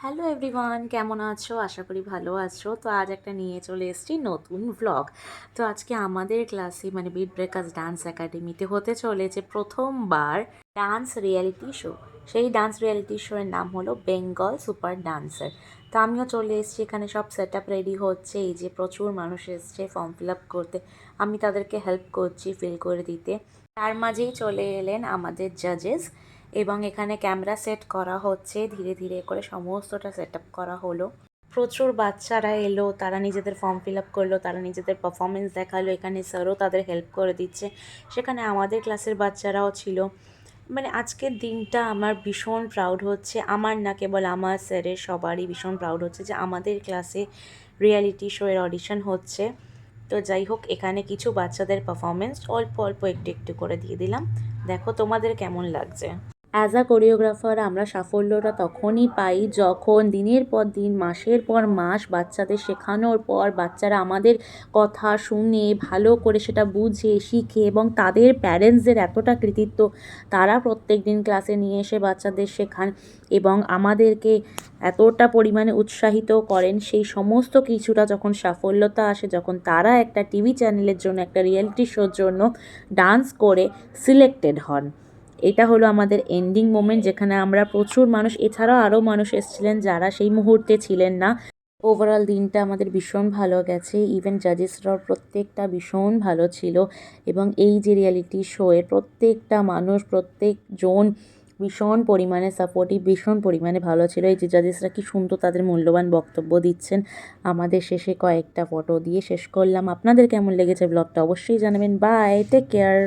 Hello everyone, কেমন আছো? আশা করি ভালো আছো। তো আজ একটা নিয়ে চলে এসেছি নতুন ভ্লগ। তো আজকে আমাদের ক্লাসে মানে বিট ব্রেকার্স ডান্স একাডেমিতে হতে চলেছে প্রথমবার ডান্স রিয়েলিটি শো। সেই ডান্স রিয়েলিটি শো এর নাম হলো বেঙ্গল সুপার ডান্সার। তো আমিও চলে এসেছি, এখানে সব সেট আপ রেডি হচ্ছে। এই যে প্রচুর মানুষ এসছে ফর্ম ফিল আপ করতে, আমি তাদেরকে হেল্প করছি ফিল করে দিতে। তার মাঝেই চলে এলেন আমাদের জাজেস এবং এখানে ক্যামেরা সেট করা হচ্ছে, ধীরে ধীরে করে সমস্তটা সেট আপ করা হলো। প্রচুর বাচ্চারা এলো, তারা নিজেদের ফর্ম ফিল আপ করলো, তারা নিজেদের পারফরমেন্স দেখালো। এখানে স্যারও তাদের হেল্প করে দিচ্ছে, সেখানে আমাদের ক্লাসের বাচ্চারাও ছিল। মানে আজকের দিনটা আমার ভীষণ প্রাউড হচ্ছে, আমার না কেবল আমার স্যারের, সবারই ভীষণ প্রাউড হচ্ছে যে আমাদের ক্লাসে রিয়েলিটি শো এর অডিশন হচ্ছে। তো যাই হোক, এখানে কিছু বাচ্চাদের পারফরমেন্স অল্প অল্প একটু একটু করে দিয়ে দিলাম। দেখো তোমাদের কেমন লাগছে। অ্যাজ আ কোরিওগ্রাফার আমরা সাফল্যটা তখনই পাই যখন দিনের পর দিন, মাসের পর মাস বাচ্চাদের শেখানোর পর বাচ্চারা আমাদের কথা শুনে ভালো করে সেটা বুঝে শিখে, এবং তাদের প্যারেন্টসদের এতটা কৃতিত্ব, তারা প্রত্যেক দিন ক্লাসে নিয়ে এসে বাচ্চাদের শেখান এবং আমাদেরকে এতটা পরিমাণে উৎসাহিত করেন। সেই সমস্ত কিছুটা যখন সাফল্যতা আসে, যখন তারা একটা টিভি চ্যানেলের জন্য, একটা রিয়েলিটি শোর জন্য ডান্স করে সিলেক্টেড হন, এটা হলো আমাদের এন্ডিং মোমেন্ট, যেখানে আমরা প্রচুর মানুষ, এছাড়াও আরও মানুষ এসেছিলেন যারা সেই মুহূর্তে ছিলেন না। ওভারঅল দিনটা আমাদের ভীষণ ভালো গেছে, ইভেন জাজেসরাও প্রত্যেকটা ভীষণ ভালো ছিল। এবং এই যে রিয়েলিটি শো এর প্রত্যেকটা মানুষ, প্রত্যেকজন ভীষণ পরিমাণে সাপোর্টিভ, ভীষণ পরিমাণে ভালো ছিল। এই যে জাজেসরা কি সুন্দর তাদের মূল্যবান বক্তব্য দিচ্ছেন। আমাদের শেষে কয়েকটা ফটো দিয়ে শেষ করলাম। আপনাদের কেমন লেগেছে ব্লগটা অবশ্যই জানাবেন। Bye, take care.